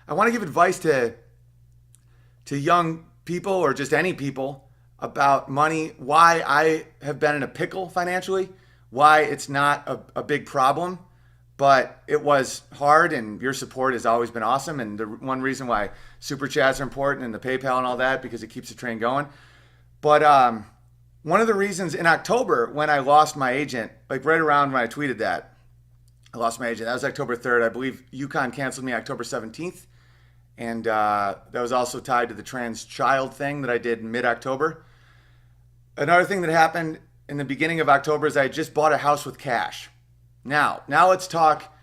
I want to give advice to young people or just any people about money, why I have been in a pickle financially, why it's not a big problem, but it was hard, and your support has always been awesome. And the one reason why super chats are important and the PayPal and all that, because it keeps the train going. But one of the reasons in October when I lost my agent, like right around when I tweeted that, I lost my agent. That was October 3rd. I believe UConn canceled me October 17th. And that was also tied to the trans child thing that I did mid-October. Another thing that happened in the beginning of October is I just bought a house with cash. Now let's talk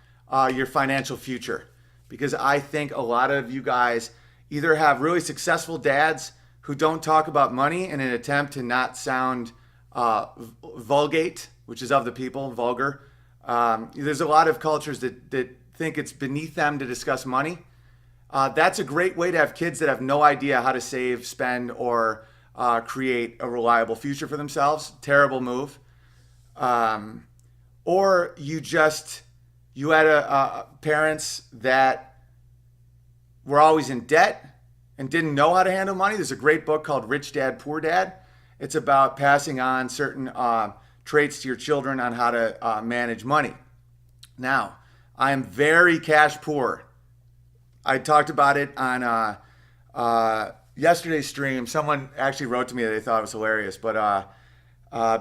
your financial future, because I think a lot of you guys either have really successful dads who don't talk about money in an attempt to not sound vulgate, which is of the people, vulgar. There's a lot of cultures that think it's beneath them to discuss money. That's a great way to have kids that have no idea how to save, spend, or create a reliable future for themselves. Terrible move. Or you had parents that were always in debt and didn't know how to handle money. There's a great book called Rich Dad, Poor Dad. It's about passing on certain traits to your children on how to manage money. Now, I am very cash poor. I talked about it on yesterday's stream. Someone actually wrote to me that they thought it was hilarious, but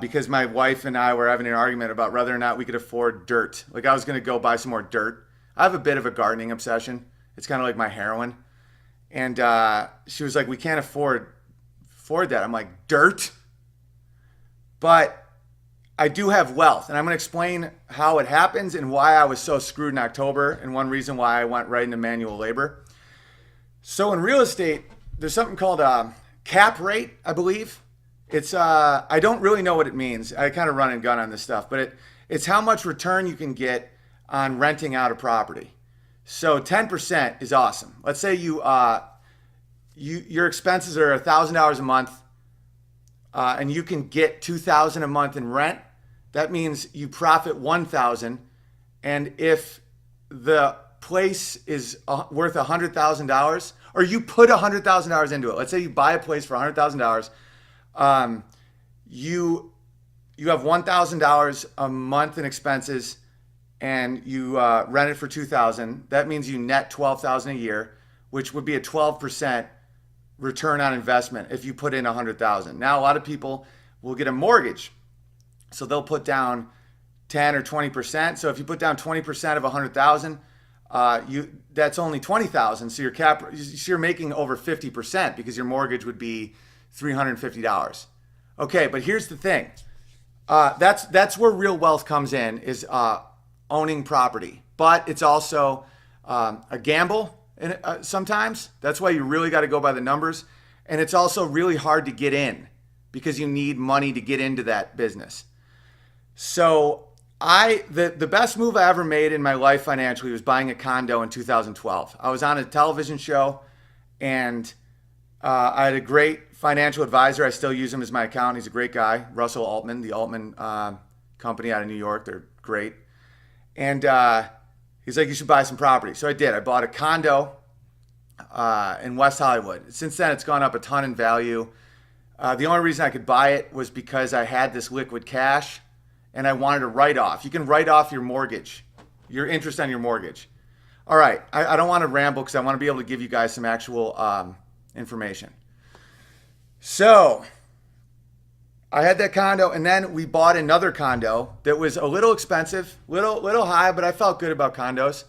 because my wife and I were having an argument about whether or not we could afford dirt. Like I was going to go buy some more dirt. I have a bit of a gardening obsession. It's kind of like my heroin. And she was like, we can't afford that. I'm like, dirt? But I do have wealth, and I'm going to explain how it happens and why I was so screwed in October, and one reason why I went right into manual labor. So in real estate, there's something called a cap rate, I believe. It's I don't really know what it means. I kind of run and gun on this stuff, but it's how much return you can get on renting out a property. So 10% is awesome. Let's say your expenses are $1,000 a month, and you can get $2,000 a month in rent. That means you profit $1,000, and if the place is worth $100,000, or you put $100,000 into it. Let's say you buy a place for $100,000. You have $1,000 a month in expenses, and you rent it for $2,000. That means you net $12,000 a year, which would be a 12% return on investment if you put in $100,000. Now, a lot of people will get a mortgage, so they'll put down 10 or 20%. So if you put down 20% of $100,000, that's only $20,000. So you're making over 50% because your mortgage would be $350. Okay, but here's the thing. That's where real wealth comes in, is owning property. But it's also a gamble sometimes. That's why you really got to go by the numbers. And it's also really hard to get in because you need money to get into that business. So the best move I ever made in my life financially was buying a condo in 2012. I was on a television show, and I had a great financial advisor. I still use him as my accountant. He's a great guy, Russell Altman, the Altman company out of New York. They're great. And he's like, you should buy some property. So I did. I bought a condo in West Hollywood. Since then, it's gone up a ton in value. The only reason I could buy it was because I had this liquid cash, and I wanted to write off. You can write off your mortgage, your interest on your mortgage. All right. I don't want to ramble because I want to be able to give you guys some actual information. So I had that condo, and then we bought another condo that was a little expensive, little high, but I felt good about condos.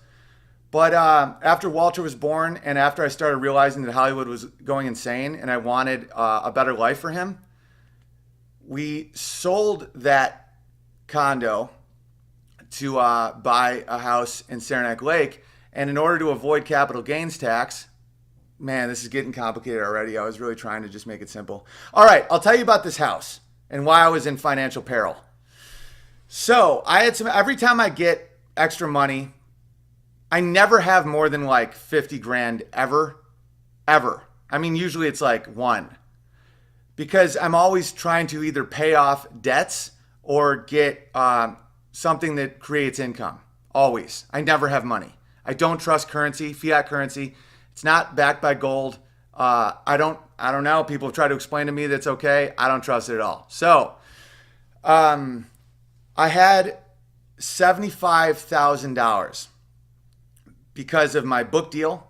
But after Walter was born, and after I started realizing that Hollywood was going insane and I wanted a better life for him, we sold that condo to buy a house in Saranac Lake. And in order to avoid capital gains tax, man, this is getting complicated already. I was really trying to just make it simple. All right, I'll tell you about this house and why I was in financial peril. So I had every time I get extra money, I never have more than like 50 grand ever. I mean, usually it's like one, because I'm always trying to either pay off debts or get something that creates income. Always. I never have money. I don't trust currency, fiat currency. It's not backed by gold. I don't know. People try to explain to me that's okay. I don't trust it at all. So, I had $75,000 because of my book deal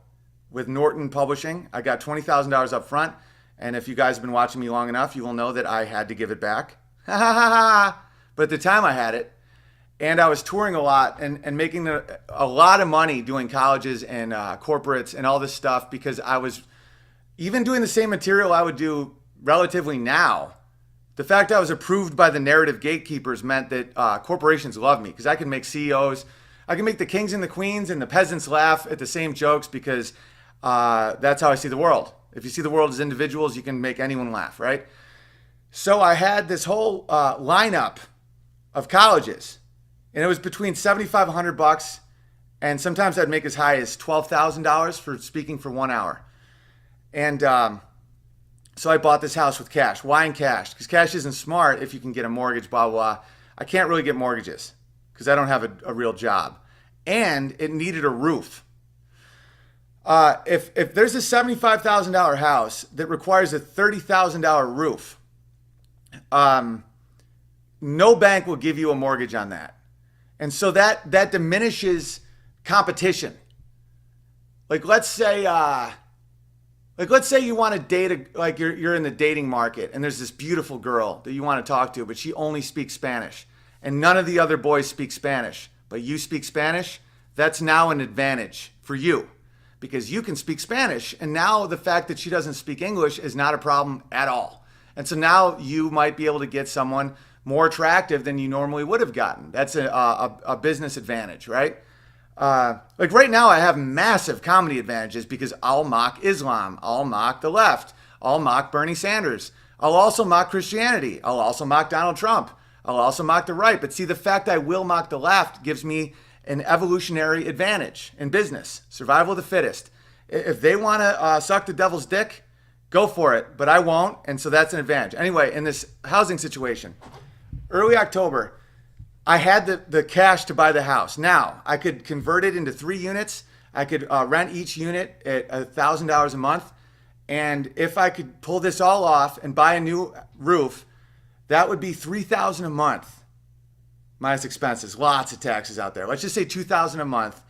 with Norton Publishing. I got $20,000 up front. And if you guys have been watching me long enough, you will know that I had to give it back. But at the time I had it. And I was touring a lot and making a lot of money doing colleges and corporates and all this stuff because I was even doing the same material I would do relatively now. The fact I was approved by the narrative gatekeepers meant that corporations love me because I can make CEOs, I can make the kings and the queens and the peasants laugh at the same jokes because that's how I see the world. If you see the world as individuals, you can make anyone laugh, right? So I had this whole lineup of colleges, and it was between $7,500 and sometimes I'd make as high as $12,000 for speaking for 1 hour. And so I bought this house with cash. Why in cash? Because cash isn't smart if you can get a mortgage, blah, blah. I can't really get mortgages because I don't have a real job. And it needed a roof. If there's a $75,000 house that requires a $30,000 roof, no bank will give you a mortgage on that. And so that diminishes competition. Let's say you want to date you're in the dating market and there's this beautiful girl that you want to talk to, but she only speaks Spanish and none of the other boys speak Spanish, but you speak Spanish. That's now an advantage for you because you can speak Spanish. And now the fact that she doesn't speak English is not a problem at all. And so now you might be able to get someone more attractive than you normally would have gotten. That's a business advantage, right? Right now I have massive comedy advantages because I'll mock Islam. I'll mock the left. I'll mock Bernie Sanders. I'll also mock Christianity. I'll also mock Donald Trump. I'll also mock the right. But see, the fact I will mock the left gives me an evolutionary advantage in business. Survival of the fittest. If they want to suck the devil's dick, go for it. But I won't. And so that's an advantage. Anyway, in this housing situation, early October, I had the cash to buy the house. Now, I could convert it into 3 units. I could rent each unit at $1,000 a month. And if I could pull this all off and buy a new roof, that would be $3,000 a month minus expenses. Lots of taxes out there. Let's just say $2,000 a month,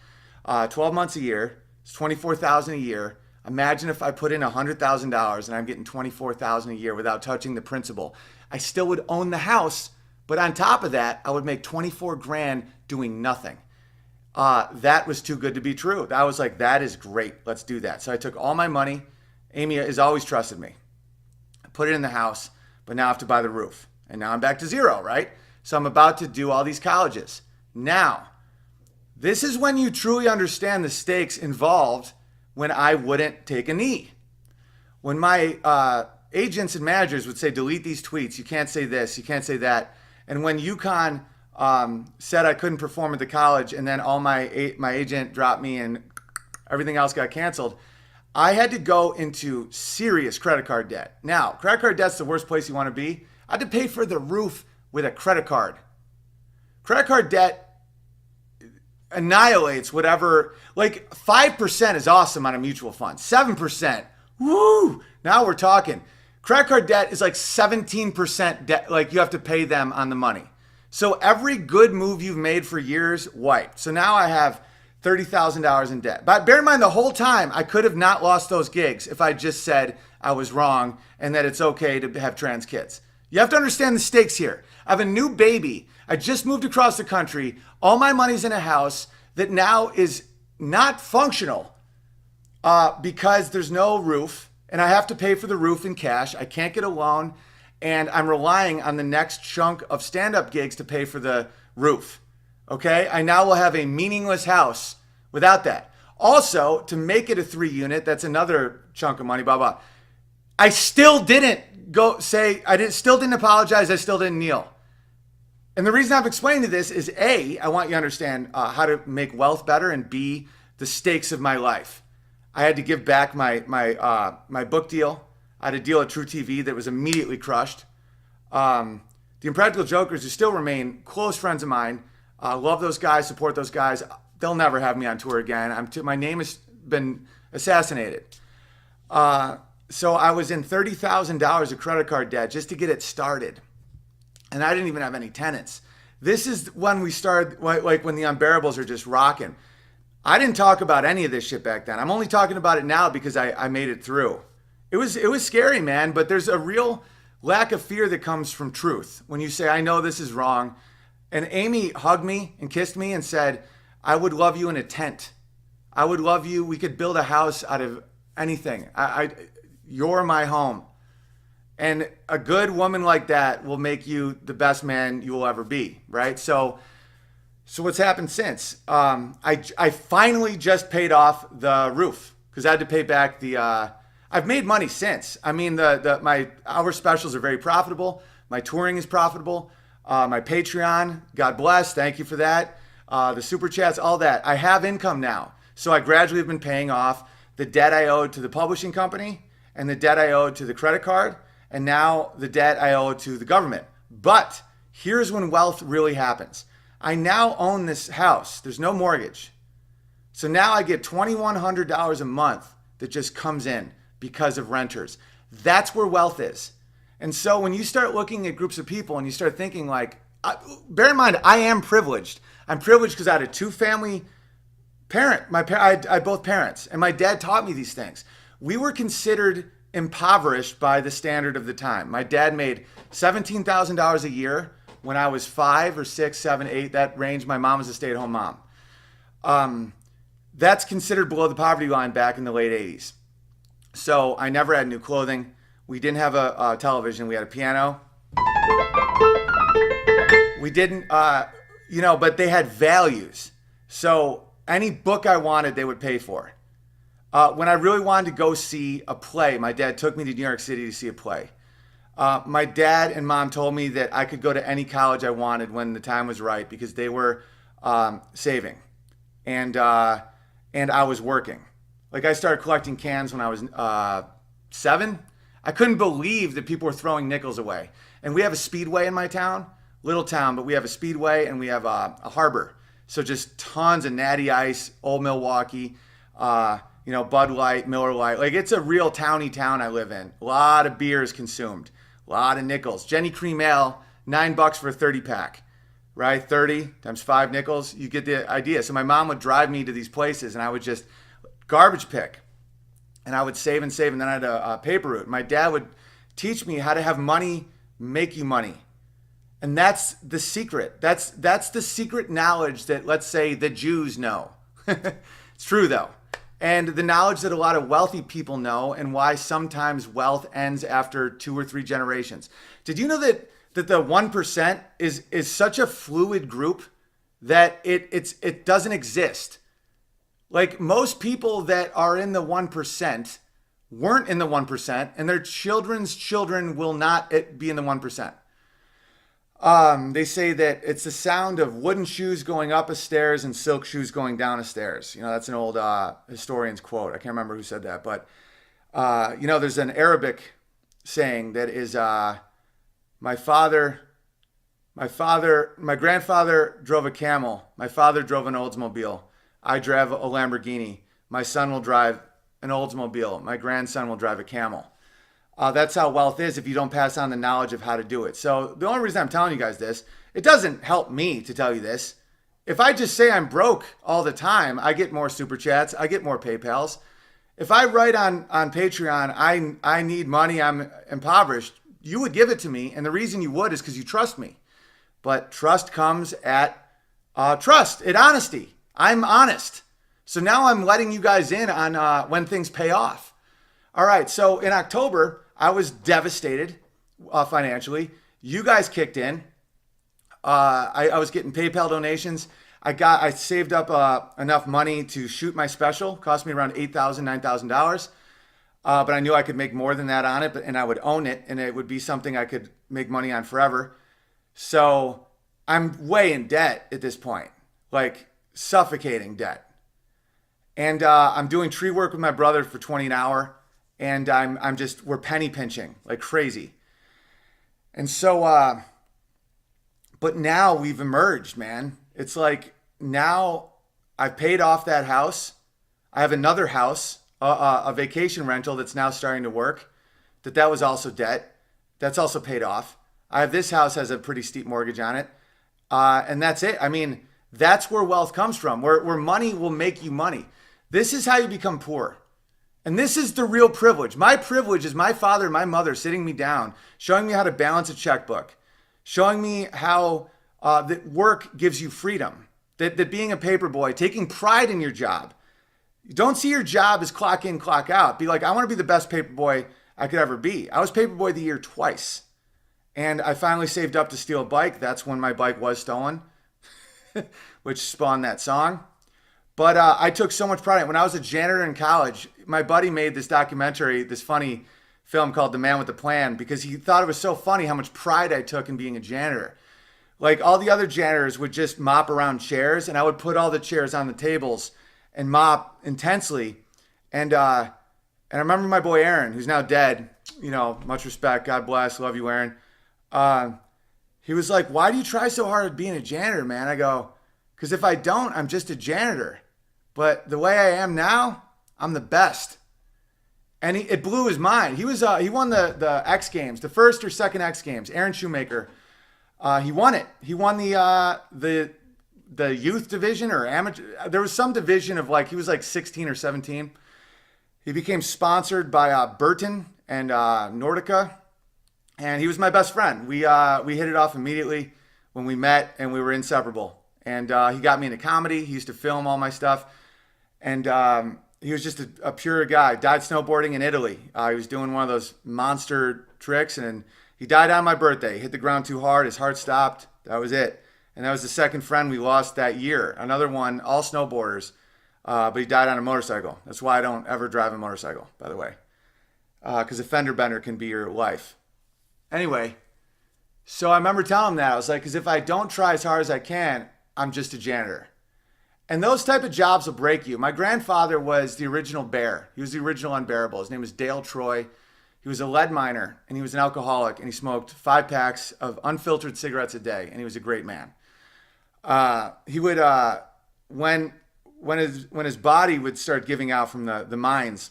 12 months a year. It's $24,000 a year. Imagine if I put in $100,000 and I'm getting $24,000 a year without touching the principal. I still would own the house. But on top of that, I would make 24 grand doing nothing. That was too good to be true. I was like, that is great. Let's do that. So I took all my money. Amy has always trusted me. I put it in the house, but now I have to buy the roof. And now I'm back to zero, right? So I'm about to do all these colleges. Now, this is when you truly understand the stakes involved when I wouldn't take a knee. When my agents and managers would say, delete these tweets. You can't say this. You can't say that. And when UConn said I couldn't perform at the college and then all my agent dropped me and everything else got canceled, I had to go into serious credit card debt. Now, credit card debt's the worst place you want to be. I had to pay for the roof with a credit card. Credit card debt annihilates whatever, 5% is awesome on a mutual fund. 7%, woo, now we're talking. Credit card debt is 17% debt, you have to pay them on the money. So every good move you've made for years, wiped. So now I have $30,000 in debt. But bear in mind, the whole time, I could have not lost those gigs if I just said I was wrong and that it's okay to have trans kids. You have to understand the stakes here. I have a new baby. I just moved across the country. All my money's in a house that now is not functional because there's no roof. And I have to pay for the roof in cash. I can't get a loan. And I'm relying on the next chunk of stand-up gigs to pay for the roof. Okay? I now will have a meaningless house without that. Also, to make it a 3-unit, that's another chunk of money, blah, blah. I still didn't still didn't apologize. I still didn't kneel. And the reason I'm explaining to this is A, I want you to understand how to make wealth better, and B, the stakes of my life. I had to give back my book deal. I had a deal at True TV that was immediately crushed. The Impractical Jokers, who still remain close friends of mine, love those guys, support those guys. They'll never have me on tour again. My name has been assassinated. Uh, so I was in $30,000 of credit card debt just to get it started. And I didn't even have any tenants. This is when we started, like when the Unbearables are just rocking. I didn't talk about any of this shit back then. I'm only talking about it now because I made it through. It was scary, man, but there's a real lack of fear that comes from truth. When you say, I know this is wrong. And Amy hugged me and kissed me and said, I would love you in a tent. I would love you. We could build a house out of anything. You're my home. And a good woman like that will make you the best man you will ever be, right? So what's happened since? I finally just paid off the roof because I had to pay back the. I've made money since. I mean, our specials are very profitable. My touring is profitable. My Patreon, God bless, thank you for that. The super chats, all that. I have income now, so I gradually have been paying off the debt I owed to the publishing company and the debt I owed to the credit card, and now the debt I owe to the government. But here's when wealth really happens. I now own this house. There's no mortgage. So now I get $2,100 a month that just comes in because of renters. That's where wealth is. And so when you start looking at groups of people and you start thinking like, bear in mind, I am privileged. I'm privileged because I had a two-family parent. I had both parents, and my dad taught me these things. We were considered impoverished by the standard of the time. My dad made $17,000 a year when I was 5 or 6, 7, 8, that range. My mom was a stay-at-home mom. That's considered below the poverty line back in the late 80s. So I never had new clothing. We didn't have a television. We had a piano. We didn't, but they had values. So any book I wanted, they would pay for. When I really wanted to go see a play, my dad took me to New York City to see a play. My dad and mom told me that I could go to any college I wanted when the time was right because they were saving, and I was working. Like I started collecting cans when I was 7. I couldn't believe that people were throwing nickels away. And we have a speedway in my town, little town, but we have a speedway and we have a harbor. So just tons of Natty Ice, Old Milwaukee, Bud Light, Miller Lite. Like it's a real towny town I live in. A lot of beers consumed, a lot of nickels. Jenny Cream Ale, $9 for a 30 pack, right? 30 times 5 nickels. You get the idea. So my mom would drive me to these places and I would just garbage pick. And I would save, and then I had a paper route. My dad would teach me how to have money make you money. And that's the secret. That's the secret knowledge that, let's say, the Jews know. It's true, though. And the knowledge that a lot of wealthy people know, and why sometimes wealth ends after 2 or 3 generations. Did you know that the 1% is such a fluid group that it doesn't exist? Like most people that are in the 1% weren't in the 1%, and their children's children will not be in the 1%. They say that it's the sound of wooden shoes going up a stairs and silk shoes going down a stairs. That's an old historian's quote. I can't remember who said that, but there's an Arabic saying that is, my grandfather drove a camel. My father drove an Oldsmobile. I drive a Lamborghini. My son will drive an Oldsmobile. My grandson will drive a camel. That's how wealth is if you don't pass on the knowledge of how to do it. So the only reason I'm telling you guys this, it doesn't help me to tell you this. If I just say I'm broke all the time, I get more super chats. I get more PayPals. If I write on Patreon, I need money, I'm impoverished, you would give it to me. And the reason you would is because you trust me. But trust comes at honesty. I'm honest. So now I'm letting you guys in on when things pay off. All right, so in October, I was devastated financially. You guys kicked in. I was getting PayPal donations. I saved up enough money to shoot my special. Cost me around $8,000, $9,000. But I knew I could make more than that on it, and I would own it, and it would be something I could make money on forever. So I'm way in debt at this point, like suffocating debt. And I'm doing tree work with my brother for 20 an hour. And we're penny pinching like crazy. And so, but now we've emerged, man. It's like now I've paid off that house. I have another house. a vacation rental that's now starting to work. That was also debt. That's also paid off. I have this house has a pretty steep mortgage on it, and that's it. I mean, that's where wealth comes from. Where money will make you money. This is how you become poor. And this is the real privilege. My privilege is my father and my mother sitting me down, showing me how to balance a checkbook, showing me how that work gives you freedom, that being a paper boy, taking pride in your job. You don't see your job as clock in, clock out. Be like, I want to be the best paper boy I could ever be. I was paper boy of the year twice. And I finally saved up to steal a bike. That's when my bike was stolen, which spawned that song. But I took so much pride in it. When I was a janitor in college, my buddy made this documentary, this funny film called The Man with the Plan, because he thought it was so funny how much pride I took in being a janitor. Like all the other janitors would just mop around chairs, and I would put all the chairs on the tables and mop intensely. And I remember my boy Aaron, who's now dead, much respect, God bless, love you, Aaron. He was like, why do you try so hard at being a janitor, man? I go, because if I don't, I'm just a janitor. But the way I am now, I'm the best. And it blew his mind. He won the X Games, the first or second X Games. Aaron Shoemaker, he won it. He won the youth division or amateur. There was some division of he was like 16 or 17. He became sponsored by Burton and Nordica, and he was my best friend. We hit it off immediately when we met, and we were inseparable. And he got me into comedy. He used to film all my stuff. And he was just a pure guy. Died snowboarding in Italy. He was doing one of those monster tricks, and he died on my birthday. He hit the ground too hard. His heart stopped. That was it. And that was the second friend we lost that year. Another one, all snowboarders. But he died on a motorcycle. That's why I don't ever drive a motorcycle, by the way. Because a fender bender can be your life. Anyway, so I remember telling him that. I was like, because if I don't try as hard as I can, I'm just a janitor. And those type of jobs will break you. My grandfather was the original bear. He was the original Unbearable. His name was Dale Troy. He was a lead miner, and he was an alcoholic, and he smoked 5 packs of unfiltered cigarettes a day, and he was a great man. He would, when his body would start giving out from the mines,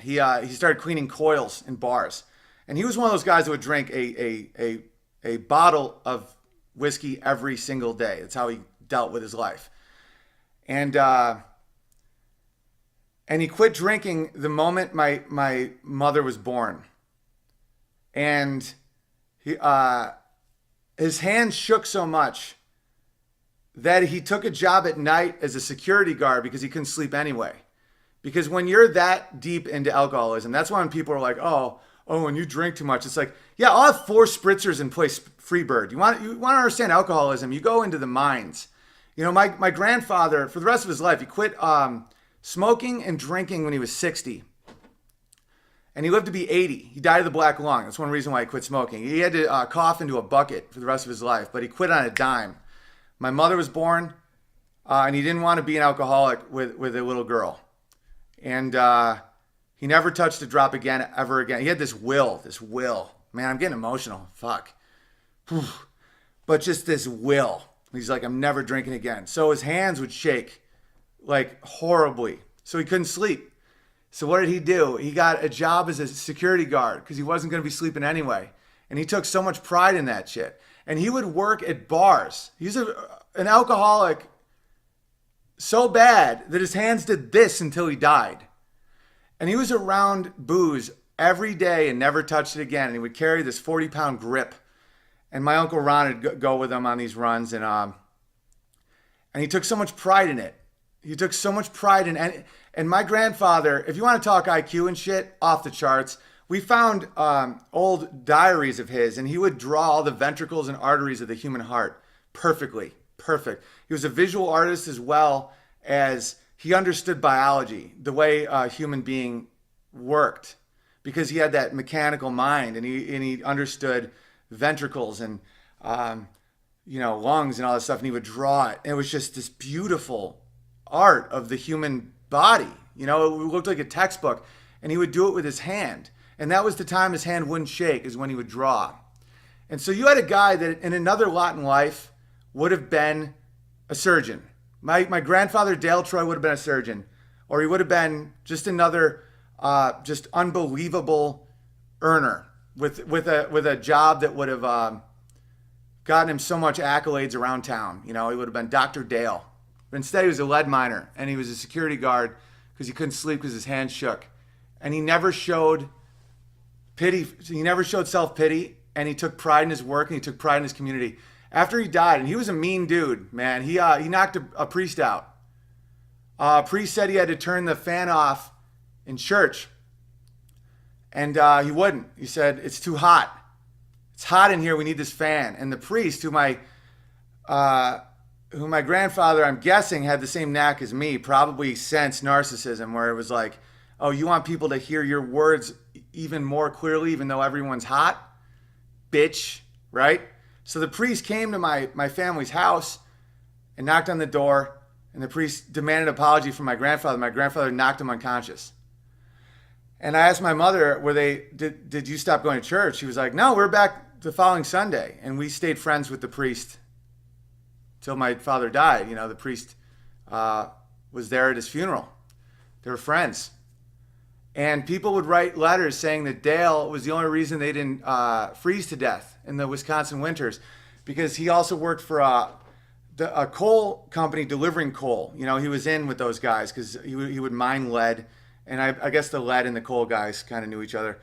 he started cleaning coils in bars. And he was one of those guys that would drink a bottle of whiskey every single day. That's how he dealt with his life. And he quit drinking the moment my mother was born. And his hands shook so much that he took a job at night as a security guard because he couldn't sleep anyway. Because when you're that deep into alcoholism, that's why when people are like, oh, when you drink too much, it's like, yeah, I'll have 4 spritzers and play Freebird. You want to understand alcoholism, you go into the mines. My grandfather, for the rest of his life, he quit smoking and drinking when he was 60. And he lived to be 80. He died of the black lung. That's one reason why he quit smoking. He had to cough into a bucket for the rest of his life, but he quit on a dime. My mother was born, and he didn't want to be an alcoholic with a little girl. And he never touched a drop again, ever again. He had this will. Man, I'm getting emotional. Fuck. But just this will. He's like, I'm never drinking again. So his hands would shake horribly. So he couldn't sleep. So what did he do? He got a job as a security guard because he wasn't going to be sleeping anyway. And he took so much pride in that shit. And he would work at bars. He's an alcoholic so bad that his hands did this until he died. And he was around booze every day and never touched it again. And he would carry this 40-pound grip. And my Uncle Ron would go with him on these runs. And he took so much pride in it. He took so much pride in it. And my grandfather, if you want to talk IQ and shit, off the charts, we found old diaries of his, and he would draw all the ventricles and arteries of the human heart perfectly. Perfect. He was a visual artist as well as he understood biology, the way a human being worked, because he had that mechanical mind, and he understood ventricles and lungs and all that stuff, and he would draw it. And it was just this beautiful art of the human body. It looked like a textbook, and he would do it with his hand. And that was the time his hand wouldn't shake, is when he would draw. And so you had a guy that in another lot in life would have been a surgeon. My grandfather, Dale Troy, would have been a surgeon. or he would have been just another just unbelievable earner with a job that would have gotten him so much accolades around town. You know, he would have been Dr. Dale. But instead, he was a lead miner, and he was a security guard because he couldn't sleep because his hands shook. And he never showed pity. He never showed self-pity, and he took pride in his work, and he took pride in his community. After he died, and he was a mean dude, man. He knocked a priest out. A priest said he had to turn the fan off in church, and he wouldn't. He said, it's too hot. It's hot in here. We need this fan. And the priest, who my grandfather, I'm guessing, had the same knack as me, probably sensed narcissism, where it was like, oh, you want people to hear your words even more clearly, even though everyone's hot? Bitch, right? So the priest came to my family's house and knocked on the door, and the priest demanded an apology from my grandfather. My grandfather knocked him unconscious. And I asked my mother, did you stop going to church? She was like, no, we're back the following Sunday. And we stayed friends with the priest till my father died. You know, the priest was there at his funeral. They were friends. And people would write letters saying that Dale was the only reason they didn't freeze to death in the Wisconsin winters, because he also worked for a coal company delivering coal. You know, he was in with those guys because he would mine lead. And I guess the lead and the coal guys kind of knew each other.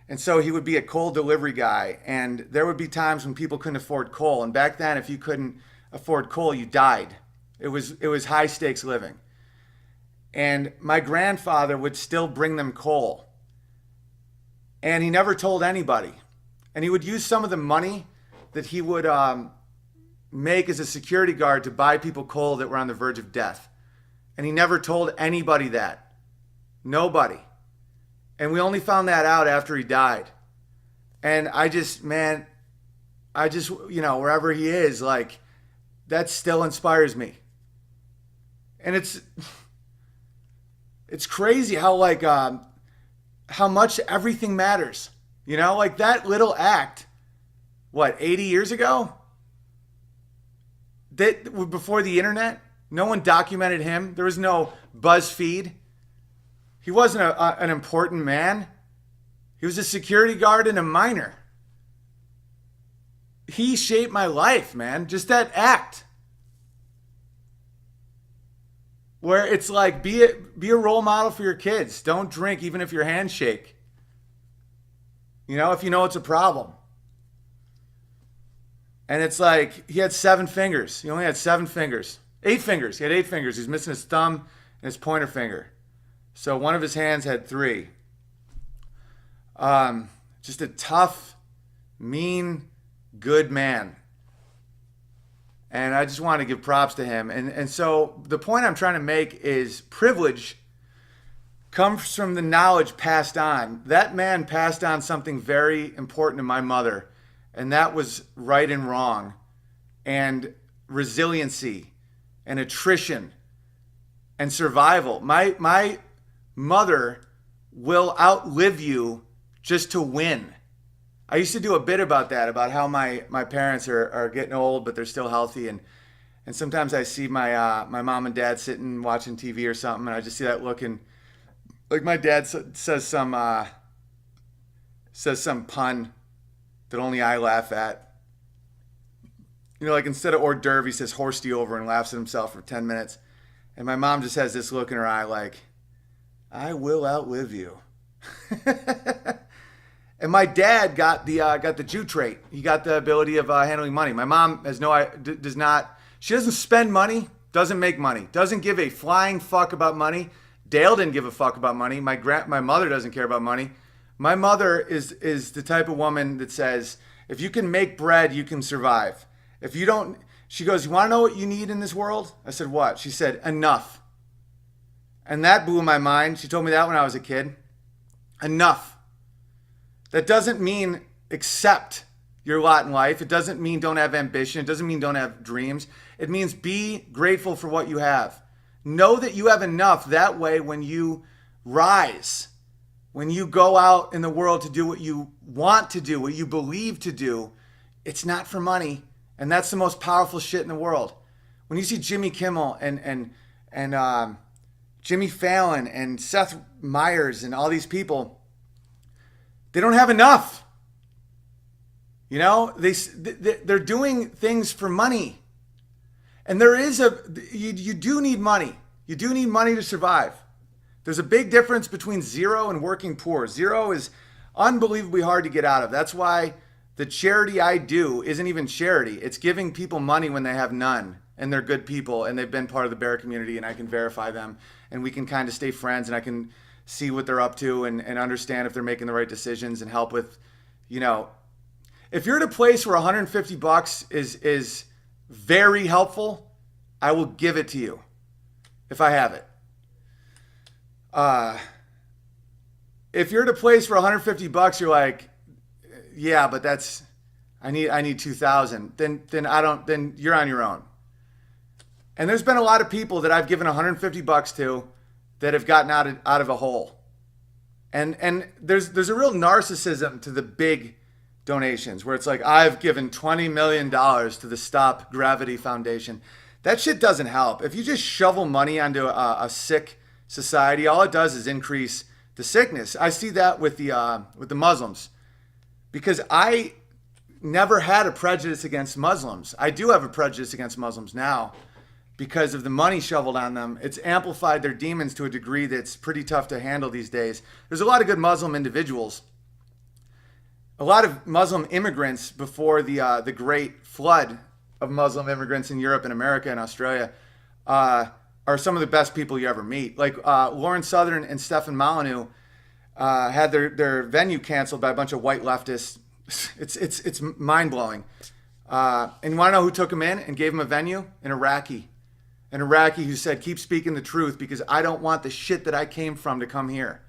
And so he would be a coal delivery guy. And there would be times when people couldn't afford coal. And back then, if you couldn't afford coal, you died. It was high stakes living. And my grandfather would still bring them coal. And he never told anybody. And he would use some of the money that he would make as a security guard to buy people coal that were on the verge of death. And he never told anybody that. Nobody. And we only found that out after he died. And I just, you know, wherever he is, like, that still inspires me. And it's crazy how, like, how much everything matters. You know, like that little act, 80 years ago? That before the internet, no one documented him. There was no BuzzFeed. He wasn't an important man. He was a security guard and a miner. He shaped my life, man. Just that act. Where it's like, be a role model for your kids. Don't drink even if your hands shake. You know, if you know it's a problem. And it's like, he had 7 fingers. He only had 7 fingers. 8 fingers. He had 8 fingers. He's missing his thumb and his pointer finger. So one of his hands had 3. Just a tough, mean, good man. And I just want to give props to him. And so the point I'm trying to make is privilege comes from the knowledge passed on. That man passed on something very important to my mother, and that was right and wrong, and resiliency, and attrition, and survival. My mother will outlive you just to win. I used to do a bit about that, about how my parents are getting old, but they're still healthy. And sometimes I see my mom and dad sitting watching TV or something, and I just see that look, and like my dad says some pun that only I laugh at. You know, like instead of hors d'oeuvre, he says horsey over and laughs at himself for 10 minutes. And my mom just has this look in her eye like, I will outlive you. And my dad got the Jew trait. He got the ability of handling money. My mom does not. She doesn't spend money, doesn't make money, doesn't give a flying fuck about money. Dale didn't give a fuck about money. My mother doesn't care about money. My mother is the type of woman that says, if you can make bread, you can survive. If you don't, she goes, you want to know what you need in this world? I said, what? She said, enough. And that blew my mind. She told me that when I was a kid. Enough. That doesn't mean accept your lot in life. It doesn't mean don't have ambition. It doesn't mean don't have dreams. It means be grateful for what you have. Know that you have enough. That way, when you rise, when you go out in the world to do what you want to do, what you believe to do, it's not for money. And that's the most powerful shit in the world. When you see Jimmy Kimmel and Jimmy Fallon and Seth Meyers and all these people, they don't have enough. You know, they're doing things for money. And there is you do need money. You do need money to survive. There's a big difference between zero and working poor. Zero is unbelievably hard to get out of. That's why the charity I do isn't even charity. It's giving people money when they have none and they're good people and they've been part of the bear community and I can verify them and we can kind of stay friends and I can see what they're up to and understand if they're making the right decisions and help with, you know, if you're at a place where $150 is very helpful, I will give it to you if I have it. If you're at a place for $150, you're like, yeah, but that's I need 2,000. Then you're on your own. And there's been a lot of people that I've given $150 to that have gotten out of a hole. And there's a real narcissism to the big donations where it's like, I've given $20 million to the Stop Gravity Foundation. That shit doesn't help. If you just shovel money onto a sick society, all it does is increase the sickness. I see that with the Muslims because I never had a prejudice against Muslims. I do have a prejudice against Muslims now because of the money shoveled on them. It's amplified their demons to a degree that's pretty tough to handle these days. There's a lot of good Muslim individuals. A lot of Muslim immigrants before the great flood of Muslim immigrants in Europe and America and Australia are some of the best people you ever meet. Like Lauren Southern and Stefan Molyneux had their venue canceled by a bunch of white leftists. It's mind-blowing. And you want to know who took him in and gave him a venue? An Iraqi who said, keep speaking the truth because I don't want the shit that I came from to come here.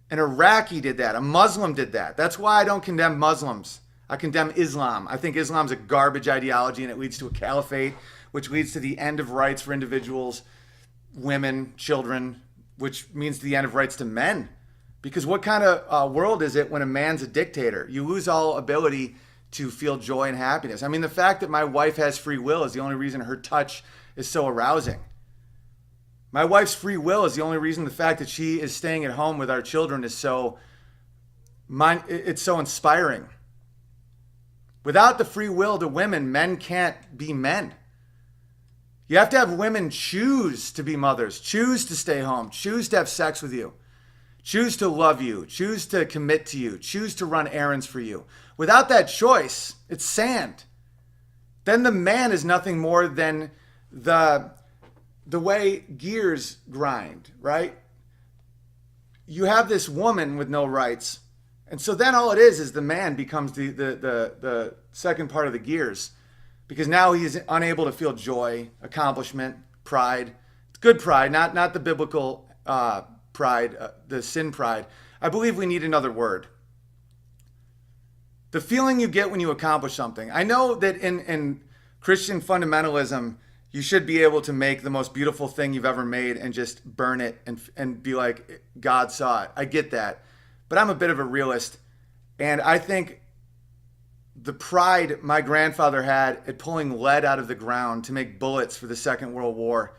An Iraqi did that. A Muslim did that. That's why I don't condemn Muslims. I condemn Islam. I think Islam's a garbage ideology and it leads to a caliphate, which leads to the end of rights for individuals, women, children, which means the end of rights to men. Because what kind of world is it when a man's a dictator? You lose all ability to feel joy and happiness. I mean, the fact that my wife has free will is the only reason her touch is so arousing. My wife's free will is the only reason the fact that she is staying at home with our children is it's so inspiring. Without the free will to women, men can't be men. You have to have women choose to be mothers, choose to stay home, choose to have sex with you, choose to love you, choose to commit to you, choose to run errands for you. Without that choice, it's sand. Then the man is nothing more than the way gears grind, right? You have this woman with no rights. And so then all it is the man becomes the second part of the gears because now he's unable to feel joy, accomplishment, pride. It's good pride, not the biblical pride, the sin pride. I believe we need another word. The feeling you get when you accomplish something. I know that in Christian fundamentalism, you should be able to make the most beautiful thing you've ever made and just burn it and be like, God saw it. I get that. But I'm a bit of a realist. And I think the pride my grandfather had at pulling lead out of the ground to make bullets for the Second World War,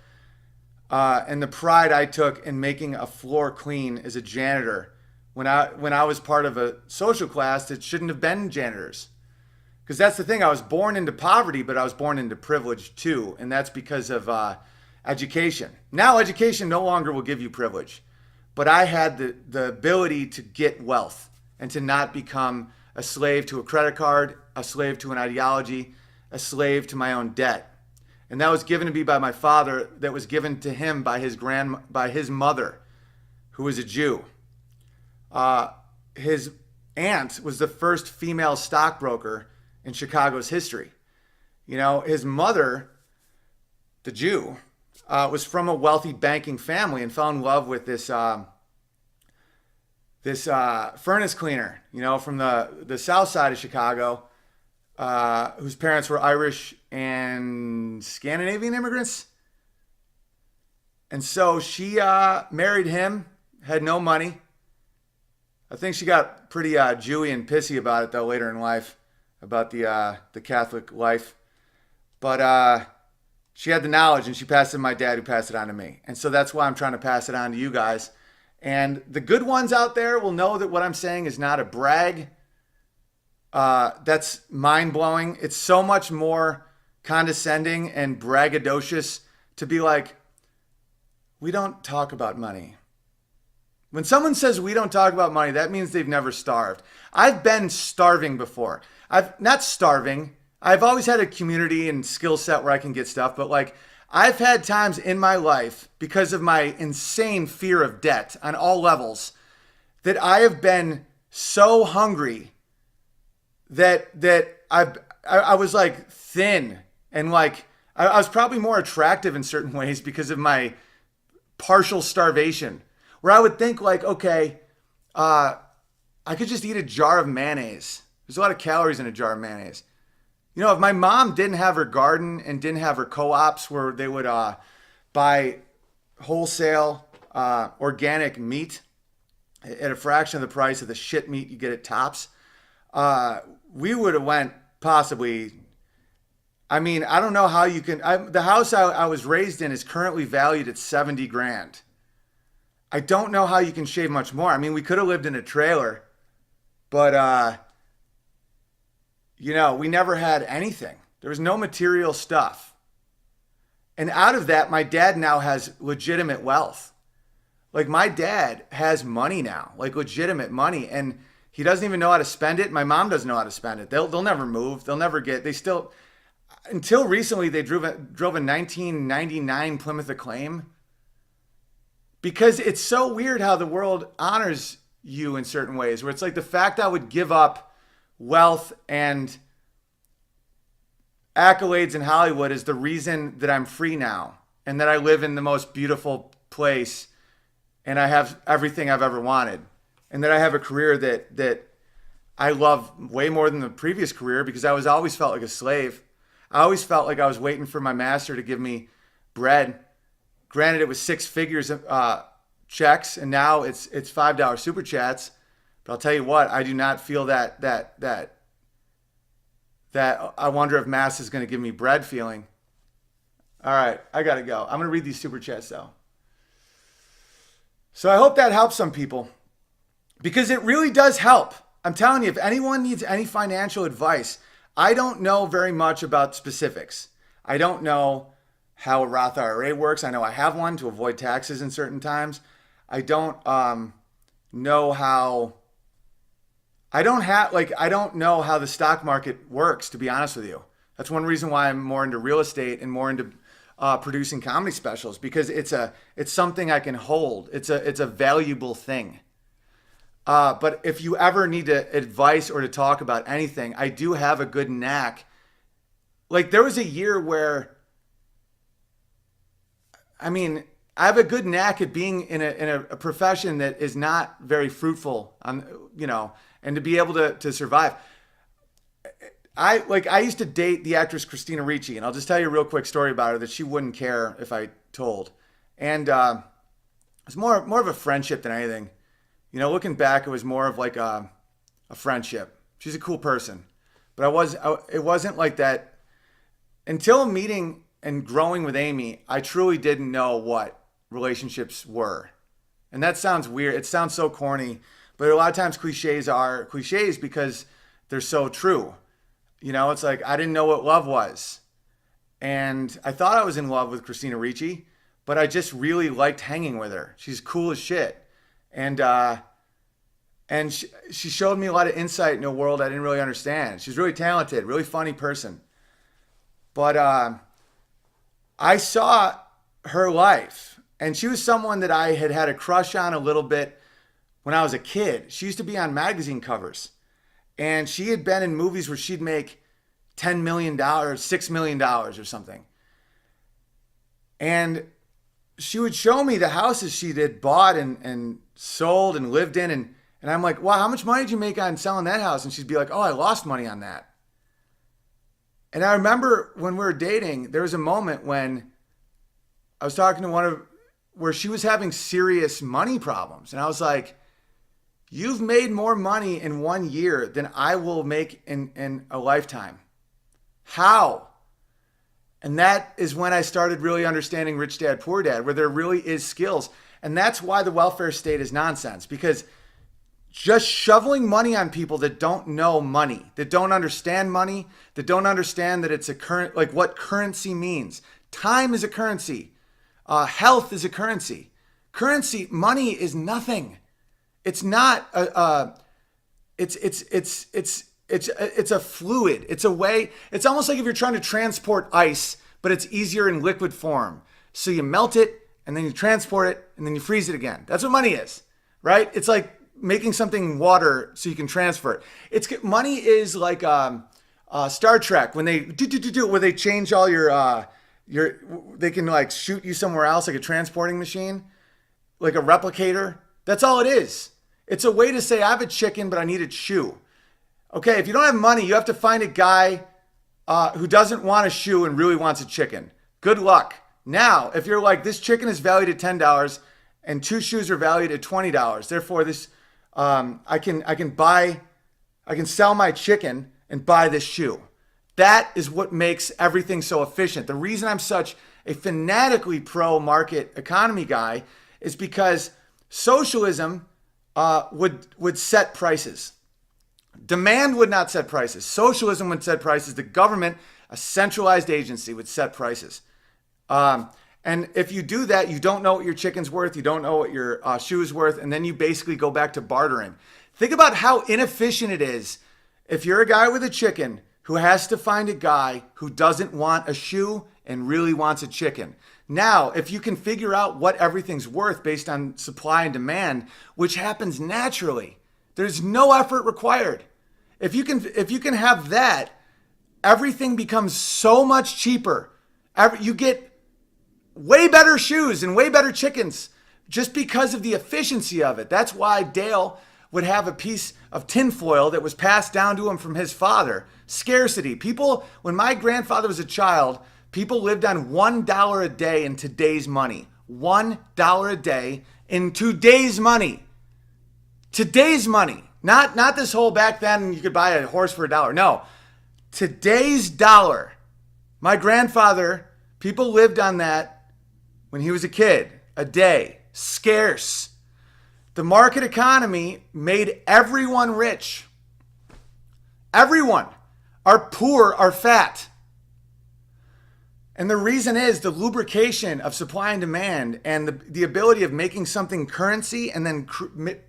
and the pride I took in making a floor clean as a janitor when I was part of a social class that shouldn't have been janitors. Because that's the thing, I was born into poverty, but I was born into privilege too. And that's because of education. Now education no longer will give you privilege. But I had the ability to get wealth and to not become a slave to a credit card, a slave to an ideology, a slave to my own debt. And that was given to me by my father, that was given to him by his mother, who was a Jew. His aunt was the first female stockbroker in Chicago's history. You know, his mother, the Jew, was from a wealthy banking family and fell in love with this furnace cleaner, you know, from the south side of Chicago, whose parents were Irish and Scandinavian immigrants. And so she married him, had no money. I think she got pretty Jewy and pissy about it, though, later in life, about the Catholic life. But she had the knowledge and she passed it to my dad, who passed it on to me. And so that's why I'm trying to pass it on to you guys. And the good ones out there will know that what I'm saying is not a brag. That's mind blowing. It's so much more condescending and braggadocious to be like, we don't talk about money. When someone says we don't talk about money, that means they've never starved. I've been starving before. I've not starving. I've always had a community and skill set where I can get stuff, but like I've had times in my life because of my insane fear of debt on all levels that I have been so hungry that I was like thin and like I was probably more attractive in certain ways because of my partial starvation, where I would think like, okay, I could just eat a jar of mayonnaise. There's a lot of calories in a jar of mayonnaise. You know, if my mom didn't have her garden and didn't have her co-ops where they would buy wholesale organic meat at a fraction of the price of the shit meat you get at Tops, we would have went possibly. I mean, I don't know how you can. The house I was raised in is currently valued at 70 grand. I don't know how you can shave much more. I mean, we could have lived in a trailer, but you know, we never had anything. There was no material stuff. And out of that, my dad now has legitimate wealth. Like my dad has money now, like legitimate money, and he doesn't even know how to spend it. My mom doesn't know how to spend it. They'll never move. They'll never get. They still, until recently, they drove a 1999 Plymouth Acclaim. Because it's so weird how the world honors you in certain ways, where it's like the fact I would give up wealth and accolades in Hollywood is the reason that I'm free now and that I live in the most beautiful place and I have everything I've ever wanted and that I have a career that I love way more than the previous career, because I was always felt like a slave. I always felt like I was waiting for my master to give me bread. Granted, it was six figures checks, and now it's $5 super chats. But I'll tell you what, I do not feel that I wonder if mass is going to give me bread feeling. All right, I got to go. I'm going to read these super chats though. So I hope that helps some people, because it really does help. I'm telling you, if anyone needs any financial advice, I don't know very much about specifics. I don't know how a Roth IRA works. I know I have one to avoid taxes in certain times. I don't know how. I don't know how the stock market works, to be honest with you. That's one reason why I'm more into real estate and more into producing comedy specials, because it's something I can hold. It's a valuable thing. But if you ever need advice or to talk about anything, I do have a good knack. Like there was a year where, I mean, I have a good knack at being in a profession that is not very fruitful, and to be able to survive. I used to date the actress Christina Ricci, and I'll just tell you a real quick story about her that she wouldn't care if I told. And it's more of a friendship than anything. You know, looking back, it was more of like a friendship. She's a cool person, but it wasn't like that until meeting and growing with Amy. I truly didn't know what relationships were, and that sounds weird. It sounds so corny, but a lot of times cliches are cliches because they're so true. You know, it's like I didn't know what love was, and I thought I was in love with Christina Ricci, but I just really liked hanging with her. She's cool as shit. And she showed me a lot of insight into a world I didn't really understand. She's really talented, really funny person. But I saw her life, and she was someone that I had a crush on a little bit when I was a kid. She used to be on magazine covers, and she had been in movies where she'd make $10 million, $6 million or something. And she would show me the houses she did bought and sold and lived in. And I'm like, wow, how much money did you make on selling that house? And she'd be like, oh, I lost money on that. And I remember when we were dating, there was a moment when I was talking to where she was having serious money problems. And I was like, you've made more money in 1 year than I will make in a lifetime. How? And that is when I started really understanding Rich Dad, Poor Dad, where there really is skills. And that's why the welfare state is nonsense, because just shoveling money on people that don't know money, that don't understand money, that don't understand that it's a current, like what currency means. Time is a currency. Health is a currency. Money is nothing. It's not it's a fluid. It's a way. It's almost like if you're trying to transport ice, but it's easier in liquid form. So you melt it and then you transport it and then you freeze it again. That's what money is, right? It's like making something water so you can transfer it. Money is like Star Trek when they where they change all your they can like shoot you somewhere else, like a transporting machine, like a replicator. That's all it is. It's a way to say I have a chicken, but I need a shoe. Okay, if you don't have money, you have to find a guy who doesn't want a shoe and really wants a chicken. Good luck. Now, if you're like, this chicken is valued at $10 and 2 shoes are valued at $20, therefore this I can sell my chicken and buy this shoe. That is what makes everything so efficient. The reason I'm such a fanatically pro-market economy guy is because socialism would set prices. Demand would not set prices. Socialism would set prices. The government, a centralized agency, would set prices. And if you do that, you don't know what your chicken's worth. You don't know what your shoe's worth. And then you basically go back to bartering. Think about how inefficient it is if you're a guy with a chicken who has to find a guy who doesn't want a shoe and really wants a chicken. Now, if you can figure out what everything's worth based on supply and demand, which happens naturally, there's no effort required. If you can have that, everything becomes so much cheaper. You get way better shoes and way better chickens just because of the efficiency of it. That's why Dale would have a piece of tinfoil that was passed down to him from his father. Scarcity. People, when my grandfather was a child, people lived on $1 a day in today's money. $1 a day in today's money. Today's money. Not this whole back then you could buy a horse for $1. No. Today's dollar. My grandfather, people lived on that when he was a kid. A day. Scarce. The market economy made everyone rich. Everyone. Our poor are fat. And the reason is the lubrication of supply and demand and the ability of making something currency and then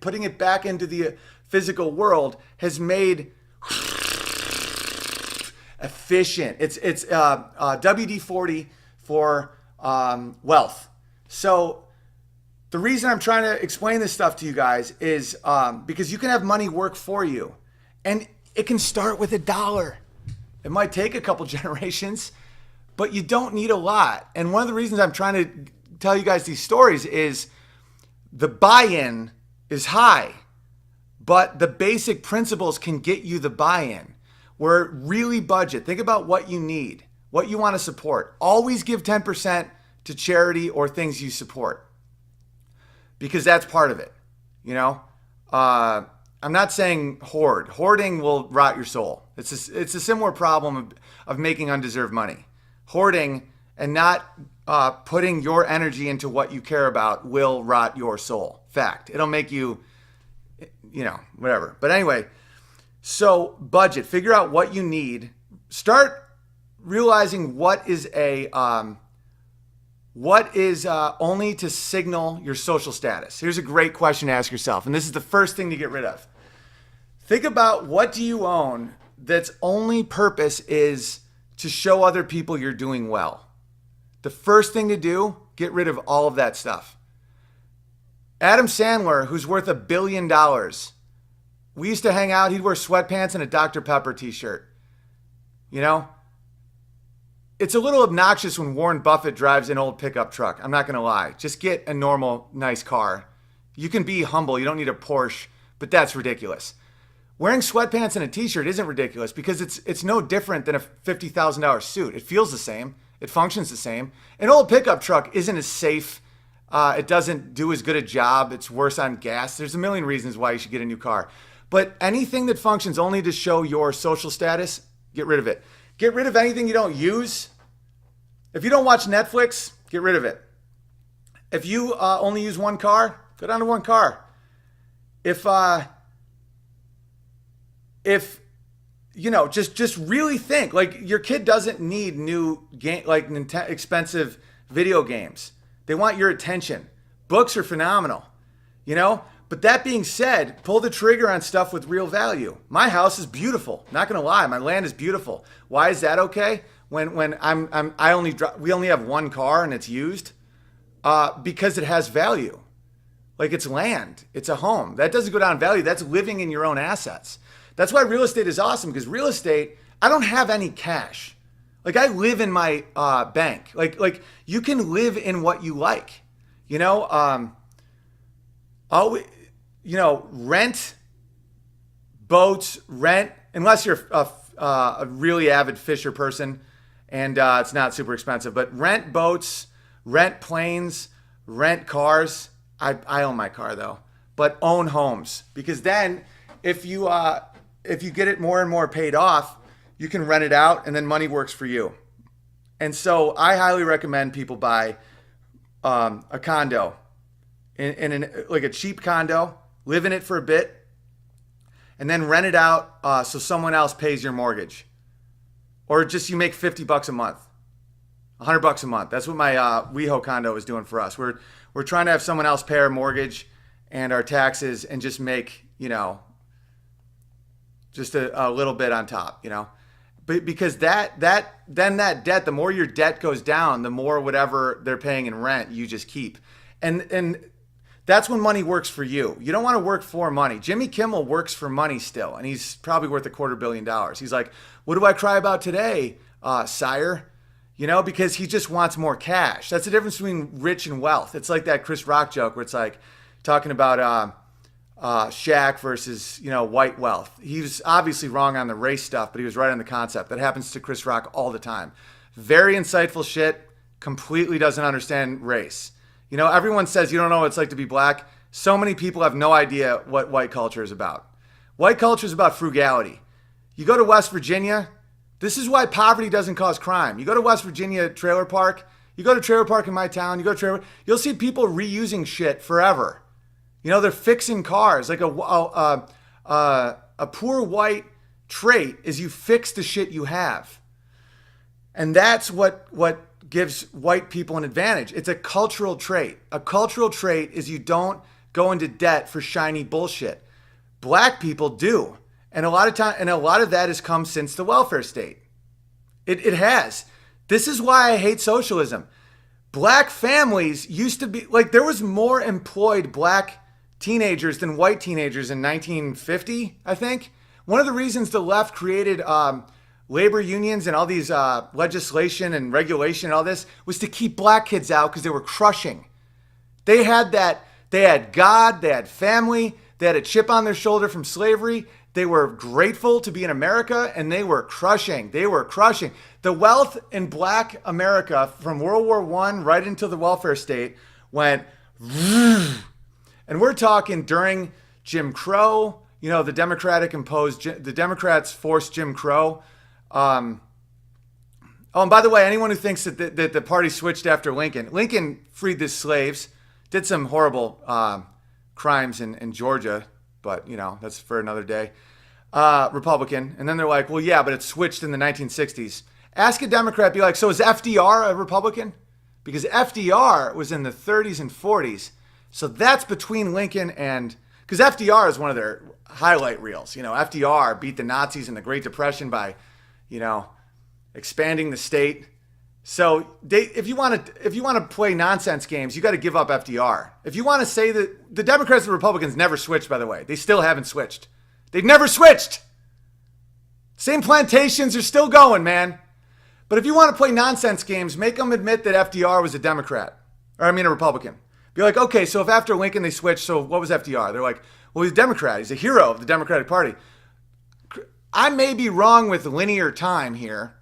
putting it back into the physical world has made efficient. It's WD-40 for wealth. So the reason I'm trying to explain this stuff to you guys is because you can have money work for you. And it can start with $1. It might take a couple generations, but you don't need a lot. And one of the reasons I'm trying to tell you guys these stories is the buy-in is high, but the basic principles can get you the buy-in. Where really budget. Think about what you need, what you want to support. Always give 10% to charity or things you support, because that's part of it. You know, I'm not saying hoard. Hoarding will rot your soul. It's a similar problem of making undeserved money. Hoarding and not putting your energy into what you care about will rot your soul. Fact. It'll make you, whatever. But anyway, so budget. Figure out what you need. Start realizing what is only to signal your social status. Here's a great question to ask yourself, and this is the first thing to get rid of. Think about, what do you own that's only purpose is to show other people you're doing well? The first thing to do, get rid of all of that stuff. Adam Sandler, who's worth $1 billion, we used to hang out, he'd wear sweatpants and a Dr. Pepper t-shirt. You know? It's a little obnoxious when Warren Buffett drives an old pickup truck. I'm not going to lie. Just get a normal, nice car. You can be humble. You don't need a Porsche, but that's ridiculous. Wearing sweatpants and a t-shirt isn't ridiculous because it's no different than a $50,000 suit. It feels the same. It functions the same. An old pickup truck isn't as safe. It doesn't do as good a job. It's worse on gas. There's a million reasons why you should get a new car. But anything that functions only to show your social status, get rid of it. Get rid of anything you don't use. If you don't watch Netflix, get rid of it. If you only use one car, go down to one car. If just really think. Like, your kid doesn't need new game, like expensive video games. They want your attention. Books are phenomenal, But that being said, pull the trigger on stuff with real value. My house is beautiful. Not gonna lie, my land is beautiful. Why is that okay? When we only have one car and it's used, because it has value. Like, it's land, it's a home. That doesn't go down in value. That's living in your own assets. That's why real estate is awesome, because real estate, I don't have any cash. Like, I live in my bank. Like you can live in what you like. Rent boats, unless you're a really avid fisher person and it's not super expensive, but rent boats, rent planes, rent cars. I own my car though, but own homes, because then if you get it more and more paid off, you can rent it out and then money works for you. And so I highly recommend people buy a condo, like a cheap condo, live in it for a bit, and then rent it out so someone else pays your mortgage. Or just you make $50 a month, $100 a month. That's what my WeHo condo is doing for us. We're trying to have someone else pay our mortgage and our taxes and just make, just a little bit on top, But because that debt, the more your debt goes down, the more whatever they're paying in rent you just keep. And that's when money works for you. You don't want to work for money. Jimmy Kimmel works for money still, and he's probably worth $250 million. He's like, what do I cry about today, sire? Because he just wants more cash. That's the difference between rich and wealth. It's like that Chris Rock joke where it's like talking about Shaq versus, white wealth. He was obviously wrong on the race stuff, but he was right on the concept. That happens to Chris Rock all the time. Very insightful shit, completely doesn't understand race. Everyone says you don't know what it's like to be black. So many people have no idea what white culture is about. White culture is about frugality. You go to West Virginia, this is why poverty doesn't cause crime. You go to West Virginia trailer park, you go to trailer park in my town, you'll see people reusing shit forever. They're fixing cars. Like a poor white trait is you fix the shit you have. And that's what gives white people an advantage. It's a cultural trait. A cultural trait is you don't go into debt for shiny bullshit. Black people do. And a lot of that has come since the welfare state. It has. This is why I hate socialism. Black families used to be, like, there was more employed black teenagers than white teenagers in 1950, I think. One of the reasons the left created labor unions and all these legislation and regulation and all this was to keep black kids out, because they were crushing. They had God, they had family, they had a chip on their shoulder from slavery. They were grateful to be in America, and they were crushing. The wealth in black America from World War I right into the welfare state went, and we're talking during Jim Crow. The Democrats forced Jim Crow. And by the way, anyone who thinks that the party switched after Lincoln freed the slaves, did some horrible crimes in Georgia, but that's for another day. Republican. And then they're like, well, yeah, but it switched in the 1960s. Ask a Democrat, be like, so is FDR a Republican? Because FDR was in the 30s and 40s. So that's between Lincoln and, because FDR is one of their highlight reels. FDR beat the Nazis in the Great Depression by, expanding the state. So if you want to play nonsense games, you got to give up FDR. If you want to say that the Democrats and Republicans never switched, by the way, they still haven't switched. They've never switched. Same plantations are still going, man. But if you want to play nonsense games, make them admit that FDR was a Republican. Be like, okay, so if after Lincoln they switched, so what was FDR? They're like, well, he's a Democrat. He's a hero of the Democratic Party. I may be wrong with linear time here,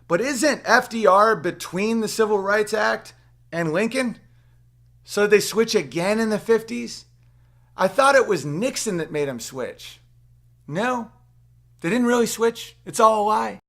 but isn't FDR between the Civil Rights Act and Lincoln? So did they switch again in the 50s? I thought it was Nixon that made him switch. No, they didn't really switch. It's all a lie.